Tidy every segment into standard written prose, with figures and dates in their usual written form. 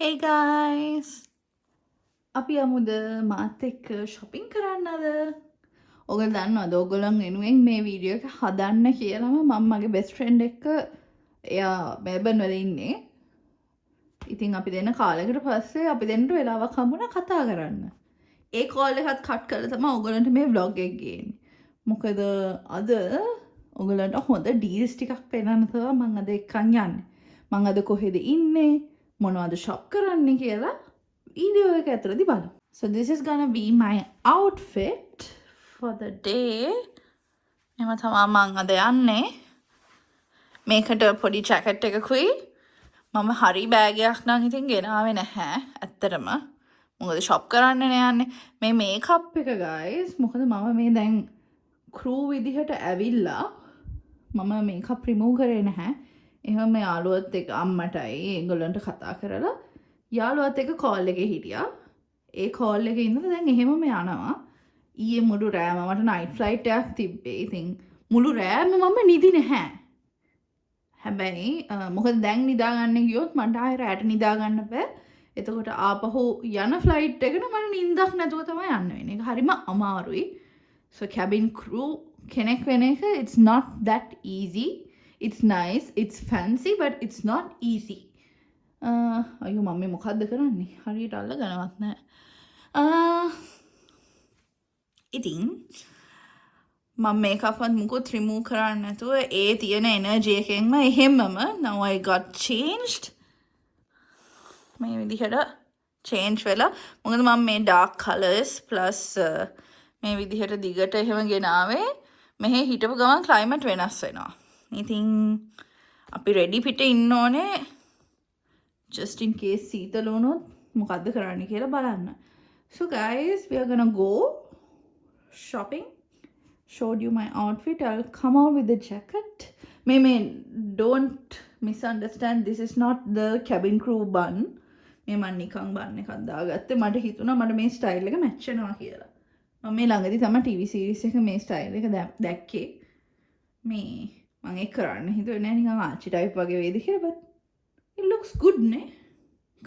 Hey guys! අපි යමුද මාත් එක්ක shopping කරන්නද? ඔයගොල්ලෝ දන්නවද ඔයගොල්ලන් වෙනුවෙන් මේ වීඩියෝ එක හදන්න කියලාම මම මගේ best friend එක්ක එයා මෙල්බන් වල ඉන්නේ. ඉතින් අපි දෙන්න කාලයකට පස්සේ අපි දෙන්නට වෙලාවක් හම්බුණා කතා කරන්න. ඒ කෝල් එකත් කට් කරලා තමයි ඔයගොල්ලන්ට මේ vlog එක ගේන්නේ. මොකද අද ඔයගොල්ලන්ට හොඳ deals ටිකක් පෙන්නන්න තමයි මම අද එක්කන් යන්නේ. මම අද කොහෙද ඉන්නේ? මොනවද ෂොප් කරන්න කියලා වීඩියෝ එක ඇතුළතදී බලමු. So this is gonna be my outfit for the day. එම තමයි මම අද යන්නේ. මේකට පොඩි ජැකට් එකකුයි මම හරි බෑග් එකක් නම් ඉතින් ගෙනාවේ නැහැ ඇත්තටම. මොකද ෂොප් කරන්නනේ යන්නේ. මේ මේකප් එක guys මොකද මම මේ දැන් crew විදිහට ඇවිල්ලා මම මේකප් රිමූව් කරේ නැහැ. එහෙම යාළුවත් එක්ක අම්මටයි ඒගොල්ලන්ට කතා කරලා යාළුවත් එක්ක කෝල් එකේ හිටියා. ඒ කෝල් එකේ ඉඳලා දැන් එහෙමම යනවා. ඊයේ මුළු රෑම මට නයිට් ෆ්ලයිට් එකක් තිබ්බේ. ඉතින් මුළු රෑම මම නිදි නැහැ. හැබැයි මොකද දැන් නිදාගන්න ගියොත් මට ආයෙ රැට නිදා ගන්න බෑ. එතකොට ආපහු යන ෆ්ලයිට් එකට මට නිින්දක් නැතුව තමයි යන්න වෙන්නේ. ඒක හරිම අමාරුයි. So cabin crew කෙනෙක් වෙන එක it's not that easy. It's nice, it's fancy, but it's not easy. අයියෝ මම මේ මොකද්ද කරන්නේ? හරියට අල්ලගනවත් නැහැ. ඉතින් මම මේකප්වත් මුකුත් රිමූව් කරන්න නැතුව ඒ තියෙන එනර්ජි එකෙන්ම එහෙමම now I got changed. මේ විදිහට change වෙලා මොකද මම මේ dark colors plus මේ විදිහට දිගට එහෙම ගෙනාවේ මෙහෙ හිටපු ගමන් climate වෙනස් වෙනවා. ඉතින් අපි රෙඩි පිට ඉන්න ඕනේ just in case සීතල වුණොත් මොකද්ද කරන්න කියලා බලන්න. So guys, we are gonna go shopping. Showed you my outfit. I'll come out with the jacket. May don't misunderstand. This is not the cabin crew bun. මේ මම නිකන් බන් එකක් දාගත්තේ. මට හිතුණා මට මේ ස්ටයිල් එක මැච් වෙනවා කියලා. මම මේ ළඟදී තමයි TV series එක මේ ස්ටයිල් එක දැක්කේ. මේ මම ඒක කරන්න හිතුවේ නෑ නිකන් ආච්චි ටයිප් වගේ වේද කියලා but it looks good නේ.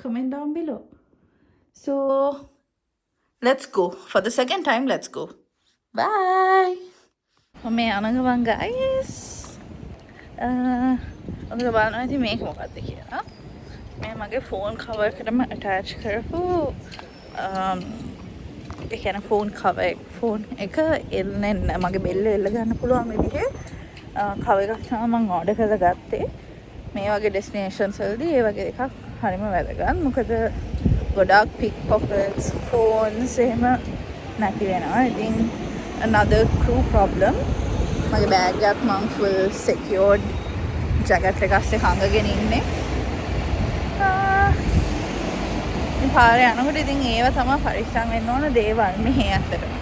Comment down below. So let's go. For the second time, let's go. Bye. මම යන ගමන් guys. ඔතන බලන්න ඉතින් මේක මොකක්ද කියලා. මේ මගේ ෆෝන් කවර් එකටම attach කරපු ඒ කියන්නේ ෆෝන් එක එල්ලෙන්න මගේ බෙල්ල එල්ල ගන්න පුළුවන් විදිහේ කවර් එකක් තමයි මම ඕඩර් කරලා ගත්තේ. මේ වගේ ඩෙස්ටිනේෂන්ස් වලදී ඒ වගේ එකක් හරිම වැදගත්. මොකද ගොඩාක් pickpockets, phones එහෙම නැති වෙනවා. ඉතින් another crew problem. මගේ බෑග් එකත් මම full secured ජැකට් එකක් අස්සේ හංගගෙන ඉන්නේ. ඉතින් පාරේ යනකොට ඉතින් ඒව තමයි පරිස්සම් වෙන්න ඕන දේවල් මෙහෙ අතරම.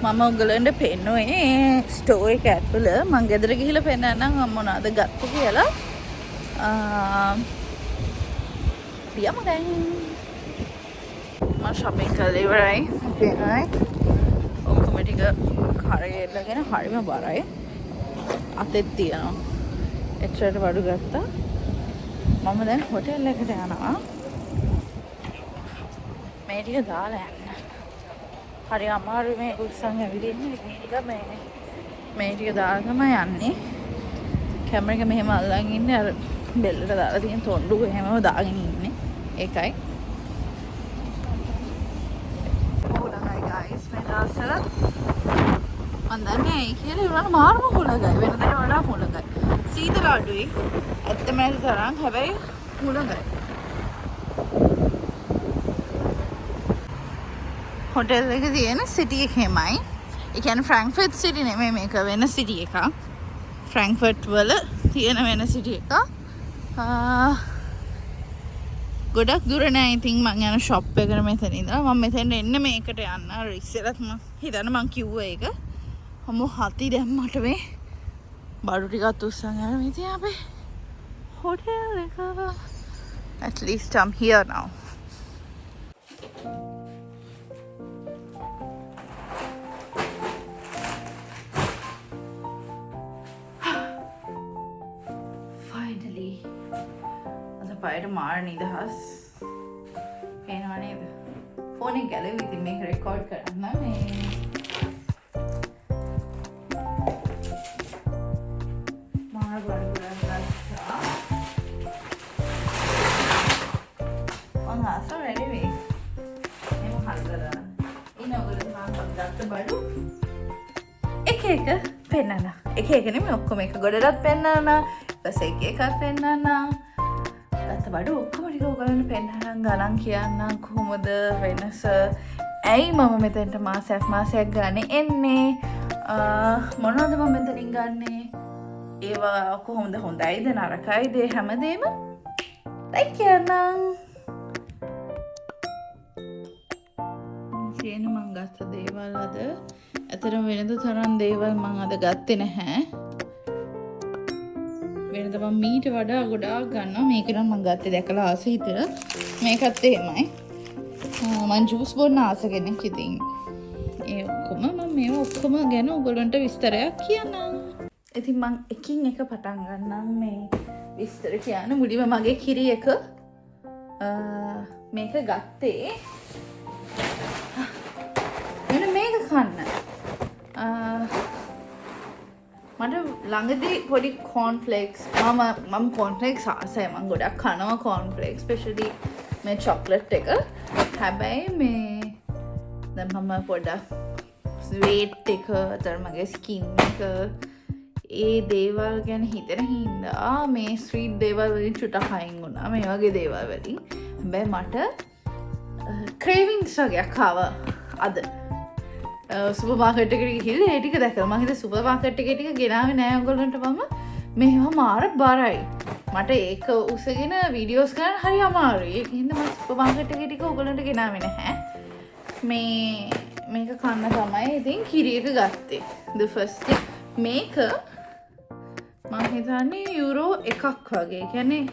මම ඔයගලන්ට පෙන්නුවේ ස්ටෝර් එක ඇතුළ මම ගෙදර ගිහිල්ලා පෙන්නන්නම් මොනවද ගත්තේ කියලා. පියමු දැන්. මම shopping කරලා ඉවරයි. පේනයි. ඔක්කොම ටික කරේලගෙන හරිම බරයි. අතෙත් තියනවා. එච්චරට බඩු ගත්තා. මම දැන් හොටෙල් එකට යනවා. මේ ටික දාලා යන්න. හරි අමාරුයි මේ උස්සන් ඇවිදින්න. ඉතින් මේ ටික දාලා තමයි යන්නේ. කැමරා එක මෙහෙම අල්ලන් ඉන්නේ අර බෙල්ලට දාලා තියෙන තොණ්ඩුව එහෙමම දාගෙන ඉන්නේ. ඒකයි. හොලගයි guys මේ දවස්වල මම දන්නේ ඇයි කියලා ඒවලට මාර්ම හොලගයි වෙනදට වඩා හොලගයි. සීතල අඩුයි. ඇත්තම නැති තරම් හැබැයි හොලගයි. හොටෙල් එක තියෙන සිටි එකෙමයි. ඒ කියන්නේ ෆ්‍රැන්ක්ෆර්ට් සිටි නෙමෙයි මේක වෙන සිටි එකක්. ෆ්‍රැන්ක්ෆර්ට් වල තියෙන වෙන සිටි එකක්. ගොඩක් දුර නෑ. ඉතින් මං යන ෂොප් එකට මෙතන ඉඳලා මම මෙතෙන් එන්න මේකට යන්න. අර ඉස්සෙල්ලත් මං හිතන්න මං කිව්වා ඒක. අම්මෝ හති දැම්මට මේ බඩු ටිකක් උස්සන් යන මේ තියා අපේ හොටෙල් එක. At least I'm here now. Finally. අද පයට මාර නිදහස්. පේනවා නේද? ෆෝන් එක ගැලවි ඉතින් මේක රෙකෝඩ් කරන්න මේ මාර බඩ ගත්තා. මං ආස වැඩි වෙයි. එහෙම හදලා ඉන්න ඔයගොල්ලෝ මම ගත්ත බඩු එක පෙන්නන්න. එක නෙමෙයි ඔක්කොම එක ගොඩටත් පෙන්නන්න. ඊපස්සේ එක එකක් පෙන්නන්න. ගත්ත බඩු ඔක්කොම ටික ඔයගොල්ලන්ට පෙන්නන්න ගණන් කියන්න කොහොමද වෙනස. ඇයි මම මෙතෙන්ට මාසයක් ගන්න එන්නේ. මොනවද මම මෙතනින් ගන්නේ. ඒවා කොහොමද හොඳයිද නරකයිද හැමදේම ලයික් කියන්නම්. කියන මං ගත්ත දේවල් අද ඇතරම වෙනද තරම් දේවල් මං අද ගත්තේ නැහැ. වෙනද මම මීට වඩා ගොඩාක් ගන්නවා. මේක නම් මං ගත්තේ දැකලා ආස හිතලා. මේකත් එහෙමයි. මං ජූස් බොන්න ආස කෙනෙක්. ඉතින් ඒ ඔක්කොම මම මේවා ඔක්කොම ගැන ඔයගොල්ලන්ට විස්තරයක් කියන්නම්. ඉතින් මං එකින් එක පටන් ගන්නම් මේ විස්තර කියන්න. මුලින්ම මගේ කිරි එක මේක ගත්තේ මෙන්න මේක කන්න. මට ළඟදී පොඩි කෝන්ෆ්ලෙක්ස් මම කෝන්ෆ්ලෙක්ස් ආසයි. මම ගොඩක් කනවා කෝන්ෆ්ලෙක්ස් ස්පෙෂලි මේ චොක්ලට් එක. හැබැයි මේ දැන් මම පොඩක් වේට් එක අතර මගේ ස්කින් එක ඒ දේවල් ගැන හිතන හින්දා මේ ස්ට්‍රීට් දේවල් වලින් චුට්ටක් අයින් වුණා. මේ වගේ දේවල් වලින්. හැබැයි මට ක්‍රේවින්ග්ස් වගේක් ආවා අද. සුපර් මාකට් එකට ගිහිල්ලා ඒ ටික දැකලා මම හිතුවා සුපර් මාකට් එකේ ටික ගෙනාවේ නෑ ඔයගොල්ලන්ට. මම මේවා මාර බරයි. මට ඒක උසගෙන වීඩියෝස් කරන්න හරි අමාරුයි. ඒක හින්දා මම සුපර් මාකට් එකේ ටික ඔයගොල්ලන්ට ගෙනාවේ නැහැ. මේක කන්න තමයි ඉතින් කිරි එක ගත්තේ. the first thing මේක මම හිතන්නේ යුරෝ 1ක් වගේ. කියන්නේ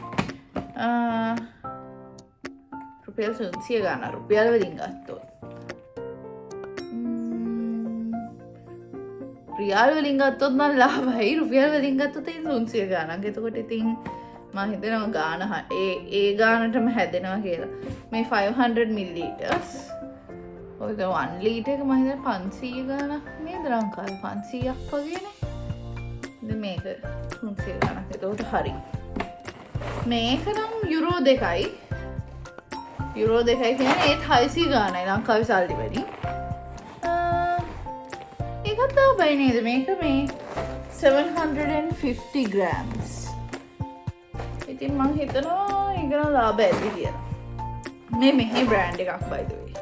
රුපියල් 300 ගන්න. රුපියල් වලින් ගත්තොත් රියල් වලින් ගත්තොත් නම් ලාභයි. රුපියල් වලින් ගත්තොත් ඒ 300 ගානක්. එතකොට ඉතින් මම හිතනවා ගාන ඒ ගානටම හැදෙනවා කියලා. මේ 500 milliliters. ඔය 1 liter එක මම හිතන්නේ 500 ගානක් නේද ලංකාවේ 500ක් වගේනේ. ඉතින් මේක 300 ගානක්. එතකොට හරි. මේක නම් යුරෝ 2යි. යුරෝ 2යි කියන්නේ ඒත් 600 ගානයි ලංකාවේ සල්ලි වලින්. ඒකත් ලාභයි නේද? මේක මේ 750 grams. ඉතින් මං හිතනවා ඒක නම් ලාභ ඇති කියලා. මෙහි බ්‍රෑන්ඩ් එකක් by the way.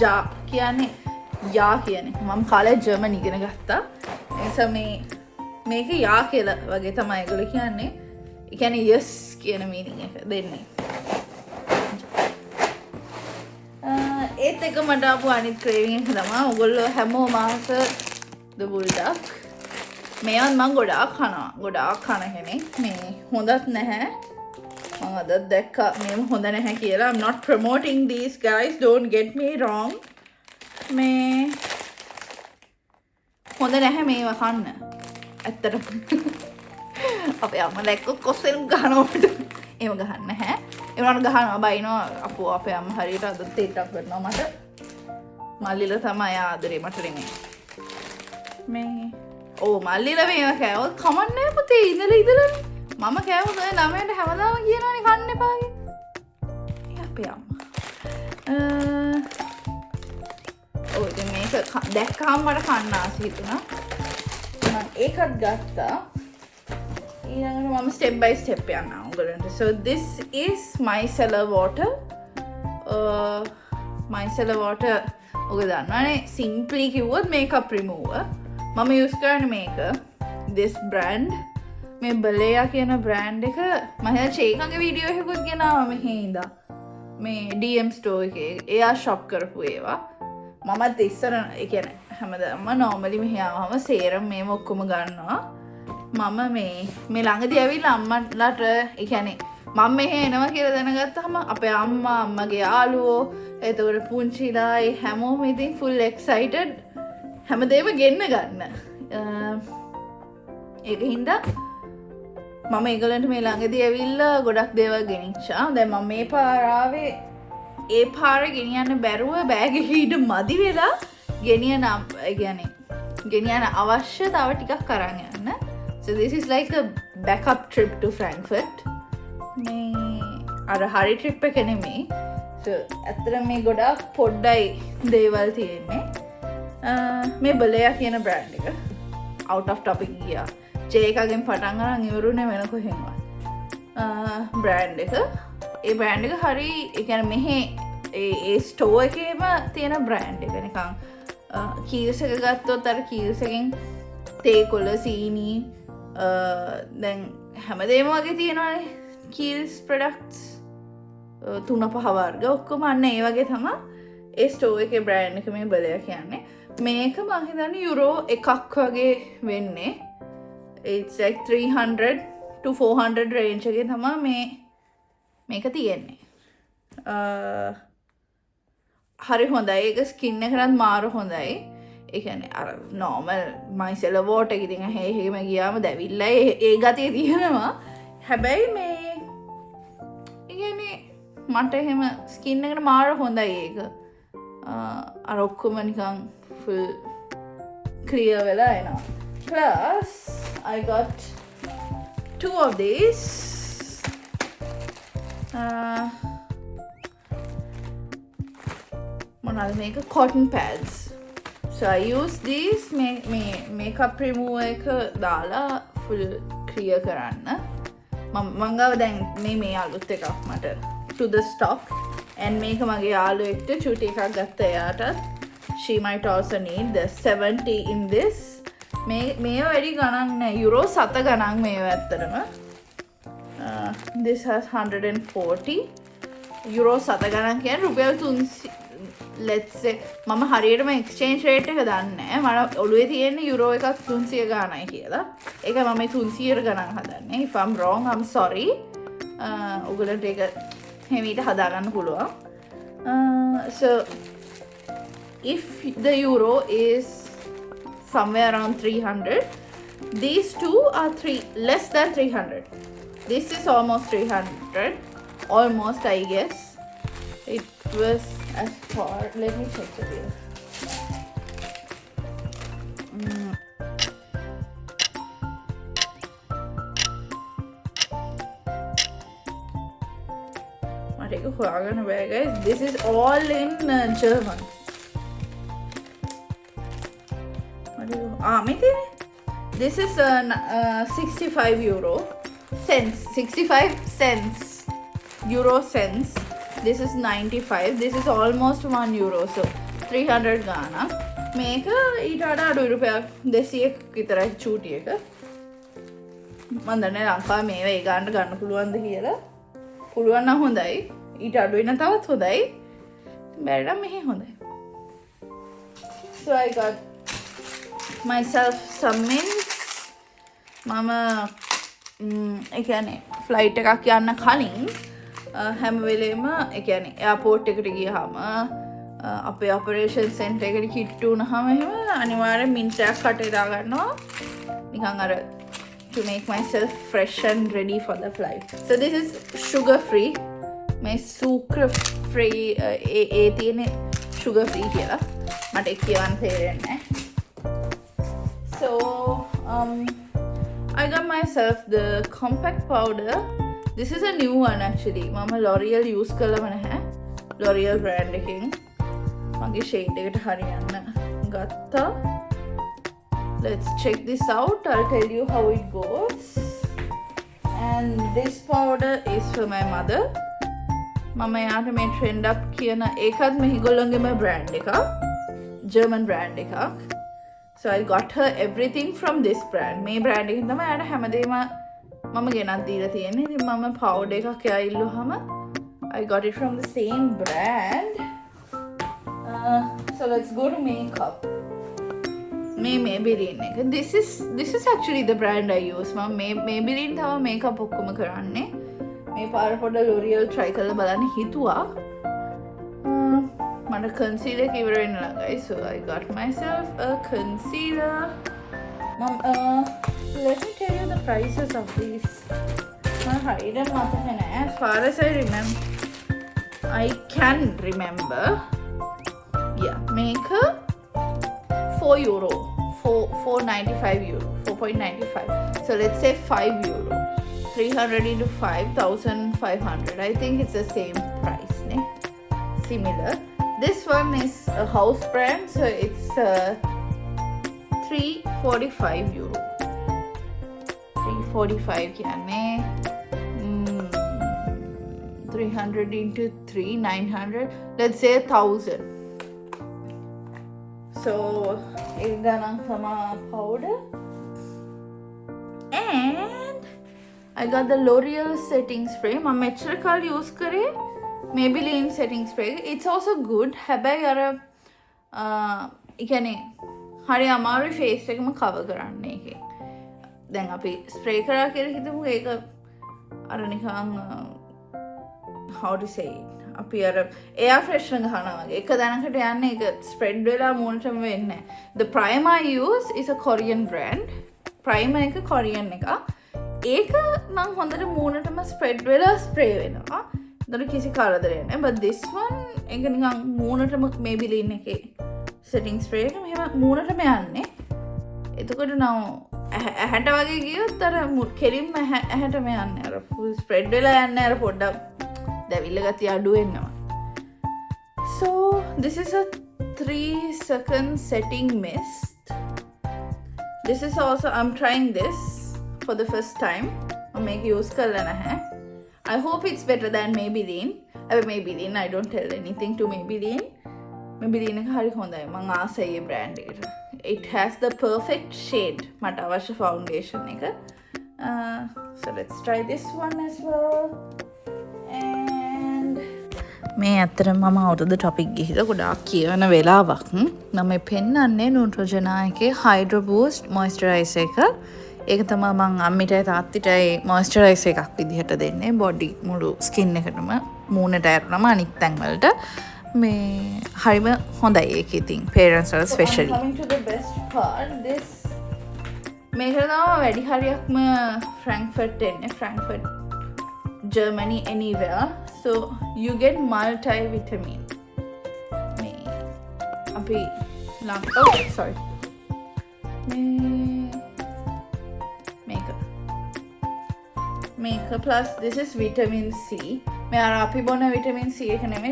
ජා කියන්නේ යා කියන්නේ මම කාලේ ජර්මන් ඉගෙන ගත්තා. ඒ නිසා මේක යා කියලා වගේ තමයි ඒගොල්ලෝ කියන්නේ. ඒ කියන්නේ yes කියන මීනින් එක දෙන්නේ. ඒත් එක මට ආපු අනිත් ක්‍රේවිං එක තමයි ඔයගොල්ලෝ හැමෝම ආස ද බුල්ඩක්. මේවත් මම ගොඩාක් කනවා. ගොඩාක් කන කෙනෙක්. මේ හොඳත් නැහැ. මම අදත් දැක්කා මේව හොඳ නැහැ කියලා. I'm not promoting these guys. Don't get me wrong. මේ හොඳ නැහැ මේවා කන්න. ඇත්තටම අපේ අම්මා දැක්කොත් කොස්සෙන් ගහනවා. එහෙම ගහන්න නැහැ. ඒවන ගහනවා බයිනවා අපෝ අපේ අම්ම හරියට අද තේටක් කරනවා මට මල්ලිල තමයි ආදරේ මට නෙමෙයි මේ ඕ මල්ලිල මේවා කෑවොත් කමන්නේ පුතේ ඉඳලා මම කෑවොත් ඔය ළමයට හැමදාම කියනවනේ කන්න එපා කියලා අපේ අම්මා ඔය දැන් මේක දැක්කම මට කන්න ආස හිතුණා මම ඒකත් ගත්තා ඊළඟට මම step by step යනවා උගලන්ට so this is micellar water micellar water ඔක දන්නවනේ simply කිව්වොත් makeup remover මම use කරන්නේ මේක this brand මේ බලයා කියන brand එක මම හිතා චේකන්ගේ වීඩියෝ එකකුත් ගෙනාවා මෙහේ ඉඳලා මේ DM store එකේ එයා shop කරපු ඒවා මමත් ඉස්සර ඒ කියන්නේ හැමදාම normally මෙහි ආවම serum මේව ඔක්කොම ගන්නවා මම මේ ළඟදී ඇවිල්ලා අම්මලාට ඒ කියන්නේ මම මෙහෙ එනවා කියලා දැනගත්තාම අපේ අම්මා අම්මගේ යාළුවෝ එතකොට පුංචිලා ඒ හැමෝම ඉතින් full excited හැමදේම ගෙන්න ගන්න ඒක හින්දා මම ඒගොල්ලන්ට මේ ළඟදී ඇවිල්ලා ගොඩක් දේවල් ගෙනිච්චා දැන් මම මේ පාර ආවේ ඒ පාර ගෙනියන්න බැරුව බෑග් එකේ ඊට මදි වෙලා ගෙනියන ඒ කියන්නේ ගෙනියන අවශ්‍ය තව ටිකක් අරන් යන්න so this is like a backup trip to Frankfurt මේ අර හරි ට්‍රිප් එක නෙමෙයි so ඇත්තට මේ ගොඩක් පොඩ්ඩයි දේවල් තියෙන්නේ මේ බලයා කියන බ්‍රෑන්ඩ් එක out of topic ගියා ජේකගෙන් පටන් අරන් ඉවරුනේ වෙන කොහෙන්වත් බ්‍රෑන්ඩ් එක ඒ බ්‍රෑන්ඩ් එක හරි ඒ කියන්නේ මෙහි ඒ ස්ටෝර් එකේම තියෙන බ්‍රෑන්ඩ් එක නිකන් කීල්ස් එක ගත්තොත් අර කීල්ස් එකෙන් තේ කොළ සීනි දැන් හැමදේම වගේ තියෙනවානේ කීල්ස් ප්‍රොඩක්ට්ස් 3-5 වර්ග ඔක්කොම අන්න ඒ වගේ තමයි ඒ ස්ටෝර් එකේ බ්‍රෑන්ඩ් එක මේ බලයා කියන්නේ මේක මම හිතන්නේ යුරෝ එකක් වගේ වෙන්නේ it's like 300 to 400 range එකේ තමයි මේක තියෙන්නේ හරි හොඳයි ඒක ස්කින් එකටත් මාරු හොඳයි ඒ කියන්නේ අර normal micellar water එක ඉතින් එහෙම ගියාම දැවිල්ලා ඒ ගතිය තියෙනවා හැබැයි මේ ඒ කියන්නේ මට එහෙම ස්කින් එකට මාරු හොඳයි ඒක අර ඔක්කොම නිකන් full clear වෙලා එනවා plus I got 2 of these මොනවාද මේක cotton pads so I use these makeup remover එක දාලා full clear කරන්න මම ගාව දැන් මේ අලුත් එකක් මට to the stock and මේක මගේ යාළුවෙක්ට චූටි එකක් ගත්ත එයාටත් she might also need the 70 in this මේ වැඩි ගණන් නෑ යුරෝ 7 ගණන් මේව ඇත්තටම this has 140 යුරෝ 7 ගණන් කියන්නේ රුපියල් 300 let's say මම හරියටම exchange rate එක දන්නේ නෑ මට ඔළුවේ තියෙන යුරෝ එකක් 300 ගානයි කියලා ඒක මම 300 ගණන් හදන්නේ if I'm wrong I'm sorry ඔයගලන්ට ඒක හැමීට හදාගන්න පුළුවන් so if the euro is somewhere around 300 these two are less than 300 this is almost 300 almost I guess it was as far let me check the bill guys this is all in German this is 65 euro cents 65 cents euro cents this is 95 this is almost 1 euro so 300 Ghana මේක ඊට වඩා අඩුයි රුපියල් 200ක් විතරයි චූටි එක මම දන්නේ ලංකාවේ මේව ඒ ගන්න ගන්න පුළුවන්ද කියලා පුළුවන් නම් හොඳයි ඊට අඩුයි නම් තවත් හොඳයි බැරි නම් මෙහෙ හොඳයි so I got myself some mints මම ඒ කියන්නේ ෆ්ලයිට් එකක් යන්න කලින් හැම වෙලේම ඒ කියන්නේ එයාපෝට් එකට ගියාම අපේ ඔපරේෂන් සෙන්ටර් එකට කිට්ටු වුණාම එහෙම අනිවාර්යෙන් මින්ට් එකක් කටේ දා ගන්නවා නිකන් අර to make myself fresh and ready for the flight so this is sugar free මේ සූක්‍ර ෆ්‍රී ඒ තියෙන sugar free කියලා මට ඒක කියවන්න තේරෙන්නේ නැහැ. So I got myself the compact powder. This is a new one actually. මම L'Oreal use කළම නැහැ. L'Oreal brand එකකින් මගේ shade එකට හරියන්න ගත්තා. Let's check this out. I'll tell you how it goes. And this powder is for my mother. මම යාට මේ trend up කියන ඒකත් මෙහිගොල්ලන්ගේම brand එකක්. German brand එකක්. So I got her everything from this brand. මේ brand එකෙන් තමයි යාට හැමදේම මම ගෙනත් දීලා තියෙන්නේ. ඉතින් මම powder එකක් එයා ඉල්ලුවාම I got it from the same brand. So let's go to makeup. Maybelline එක. This is actually the brand I use. මම Maybelline තම makeup ඔක්කොම කරන්නේ. මේ පාර පොඩ L'Oreal try කරලා බලන්න හිතුවා. මට concealer එක ඉවර වෙන්න ළඟයි. So I got myself a concealer. Let me tell you the prices of these. මම හරියට මතක නැහැ. As far as I can remember. Yeah, makeup 4 euro. 4.95 euro. 4.95. So let's say 5 euro. 300 into 5,500. I think it's the same price. Ne? Similar. This one is a house brand, so it's 345 euro. 345 කියන්නේ 300 into 3, 900. Let's say 1,000. So, Irdanang Sama powder. And I got the L'Oreal setting spray. I use Maybelline setting spray. It's also good. Habai ara ikane hari amaru face ekama cover karanne eke. Then api spray kara kiyala hitamu eka ara nikan how to say it. අපි අර air freshener ගහනවා වගේ එක දැනකට යන්නේ ඒක spread වෙලා මූණටම වෙන්නේ. The primer I use is a Korean brand. Primer එක Korean එකක්. ඒක නම් හොඳට මූණටම spread වෙලා spray වෙනවා. ඒතර කිසි කරදරයක් නැහැ. But this one ඒක නිකන් මූණටම Maybelline එකේ setting spray එක මෙහෙම මූණටම යන්නේ. එතකොට නම් ඇහැට වගේ ගියොත් අර කෙලින්ම ඇහැටම යන්නේ. අර full spread වෙලා යන්නේ අර පොඩ්ඩක් දැවිල්ල ගතිය අඩු වෙනවා. So this is a 3-second setting mist. This is also I'm trying this for the first time. I make use කරලා නැහැ. I hope it's better than Maybelline. Maybelline I don't tell anything to Maybelline. Maybelline එක හරි හොඳයි. මම ආසයි ඒ brand එකට. It has the perfect shade. මට අවශ්‍ය foundation එක. So let's try this one as well. මේ ඇත්තට මම අවුරුද්ද ටොපික් ගිහිල්ලා ගොඩාක් කියවන වෙලාවක් මම පෙන්නන්නේ Neutrogena එකේ Hydro Boost Moisturizer එක. ඒක තමයි මම අම්මිටයි තාත්තිටයි moisturizer එකක් විදිහට දෙන්නේ බොඩි මුළු ස්කින් එකටම මූණට ඇරුණම අනිත් තැන් වලට මේ හරිම හොඳයි ඒක ඉතින් parents වල especially. Coming to the best part, this මේක තමයි වැඩි හරියක්ම Frankfurt එන්නේ. Frankfurt Germany anywhere. So you get multivitamin. Sorry. Makeup plus this is vitamin C. Vitamin C.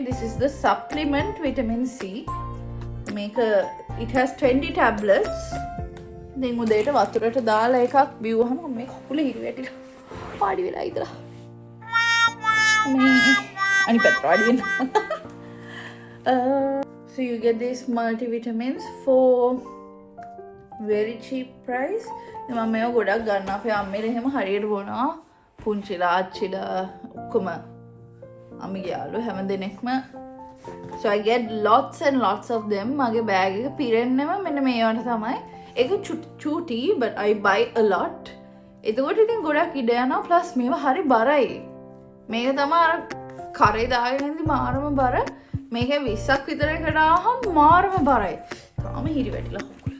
This is the supplement vitamin C. It has 20 tablets. Then udayata wathurata dala ekak biwahama me kakula hiru වැටිලා පාඩි වෙලා ඉදලා. So you get these multivitamins for very cheap price. මම මේව ගොඩක් ගන්න අපේ අම්මේ එහෙම හරියට බොනවා. පුංචිලා ආච්චිලා ඔක්කොම අම්මිගේ යාළුවෝ හැම දෙනෙක්ම. So I get lots and lots of them. මගේ බෑග් එක පිරෙන්නෙම මෙන්න මේවට තමයි. ඒක චූටි but I buy a lot. එතකොට ඉතින් ගොඩක් ඉඩ යනවා plus මේව හරි බරයි. මේක තමයි අර කරේ දාගෙන ඉඳි මාරම බර. මේකේ 20ක් විතර එකට ආවම මාරම බරයි. තාම හිරි වැටිලා හොකුල.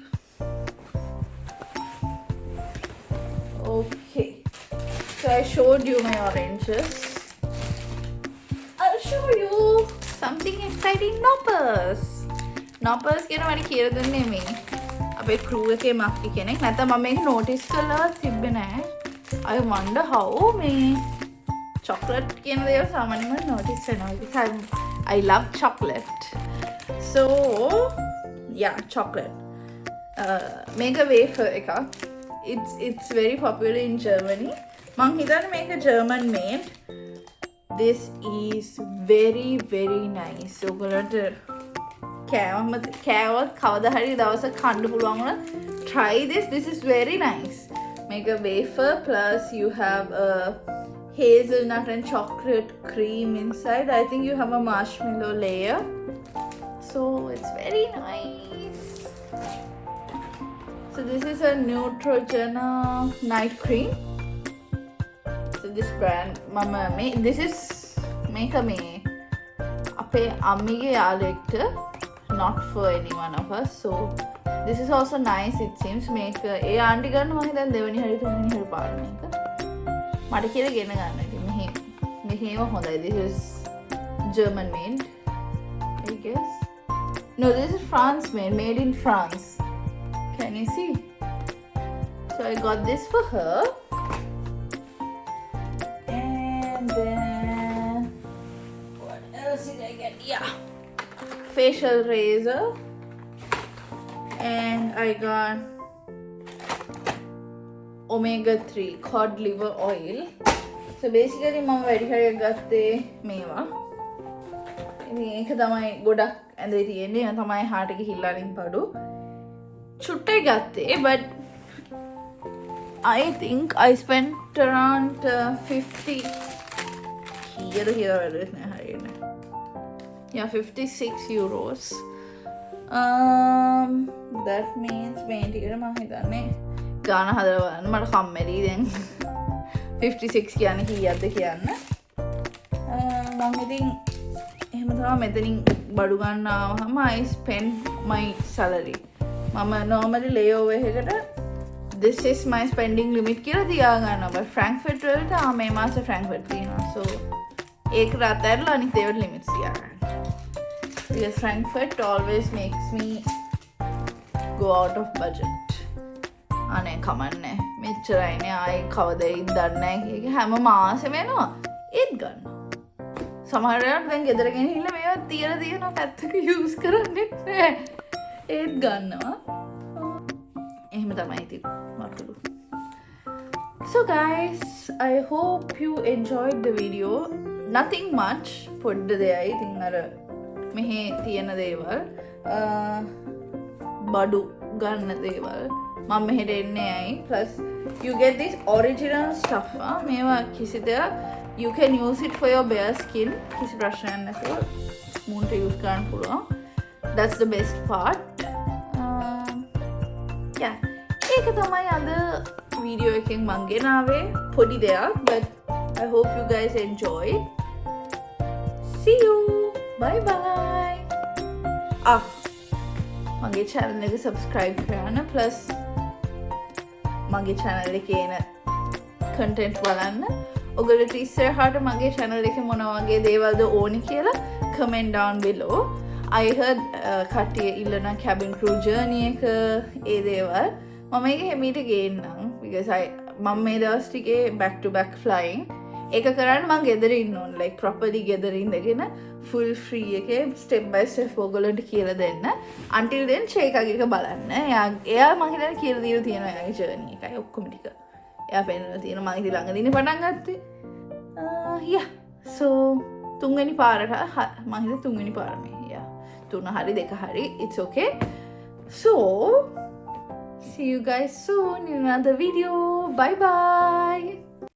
Okay. So I showed you my oranges. something exciting. Noppers. Noppers කියන මට කියලා දුන්නේ මේ අපේ crew එකේ මක්කි කෙනෙක්. නැත්නම් මම මේක notice කළා තිබ්බේ නැහැ. I wonder how මේ chocolate කියන දේවල් සාමාන්‍යයෙන් notice වෙනවා. because I love chocolate. So yeah, chocolate. Make a wafer එකක්. It's very popular in Germany. මං හිතන්නේ මේක German made. This is very very nice. ඔයගොල්ලන්ට කෑවොත් කවදා හරි දවසක් කන්න පුළුවන් වුණා try this. This is very nice. Make a wafer plus you have a hazelnut and chocolate cream inside. I think you have a marshmallow layer. So it's very nice. So this is a Neutrogena night cream. So this brand mama made. This is make a me අපේ අම්මිගේ යාළුවෙක්ට, not for any one of us. So this is also nice. It seems make A aunty ගන්න මම හිතන්නේ දෙවෙනි හරි තුන්වෙනි හරි පාර මේක මට කියලා ගෙන ගන්න. ඉතින් මෙහෙම හොඳයි. This is German made, I guess. No, this is France made in France. Can you see? So I got this for her. And then what else did I get? Yeah, facial razor. And I got omega 3 cod liver oil. So basically මම වැඩි හරියක් ගත්තේ මේවා. ඉතින් ඒක තමයි ගොඩක් ඇඳේ තියෙන්නේ. ඒක තමයි හාට ගිහිල්ලා රින් පඩු. චුට්ටයි ගත්තේ, but I think I spent around 50 here yeah, 56 euros. That means මේ ටිකට මම හිතන්නේ ගාන හදලා බලන්න මට කම්මැලි දැන් 56 කියන්නේ කීයක්ද කියන්න. මම ඉතින් එහෙම තමයි මෙතනින් බඩු ගන්න ආවම I spend my salary. මම normally layover එකකට this is my spending limit කියලා තියා ගන්නවා. but Frankfurt වලට මේ මාසේ Frankfurt තියෙනවා. so ඒක රටවල අනිත් ඒවට limits තියා ගන්න. because Frankfurt always makes me go out of budget. අනේ කමන්නේ මෙච්චරයිනේ ආයි කවදයිද දන්නේ නැහැ කිය හැම මාසෙම එනවා ඒත් ගන්නවා. සමහර වෙලාවට දැන් ගෙදර ගෙනහිල්ලා මේවා තියලා පැත්තක යූස් කරන්නේ නැහැ ඒත් ගන්නවා. එහෙම තමයි ඉතින් මටලු. So guys, I hope you enjoyed the video. Nothing much පොඩ්ඩ දෙයයි ඉතින් අර මෙහි තියෙන දේවල් බඩු ගන්න දේවල් මම මෙහෙට එන්නේ ඇයි. plus you get this original stuff. මේවා කිසි දෙයක් you can use it for your bare skin. කිසි ප්‍රශ්නයක් නැතුව මුන්ට use කරන්න පුළුවන්. that's the best part. yeah, ඒක තමයි අද වීඩියෝ එකෙන් මං ගෙනාවේ පොඩි දෙයක්. but I hope you guys enjoyed. see you. bye bye. මගේ channel එක subscribe කරන්න plus මගේ channel එකේ එන content බලන්න. ඔයගොල්ලෝ ඉස්සරහට මගේ channel එකේ මොන වගේ දේවල්ද ඕනි කියලා comment down below. I heard කට්ටිය ඉල්ලන cabin crew journey එක ඒ දේවල් මම ඒක හැමීට ගේන්නම් because මම මේ දවස් ටිකේ back to back flying ඒක කරන්න මම ගෙදර ඉන්න ඕන like properly ගෙදර ඉඳගෙන full free එකේ step by step ඔයගොල්ලන්ට කියලා දෙන්න. until then check එක බලන්න. එයා මම හිතන්නේ කියලා දීලා තියෙනවා එයාගේ journey එකයි ඔක්කොම ටික. එයා පෙන්නලා තියෙනවා මම ඉතින් ළඟදීනේ පටන් ගත්තේ. yeah, so තුන්වෙනි පාරට මම හිතන්නේ තුන්වෙනි පාර මේ. yeah, තුන හරි දෙක හරි it's okay. So see you guys soon in another video. Bye bye.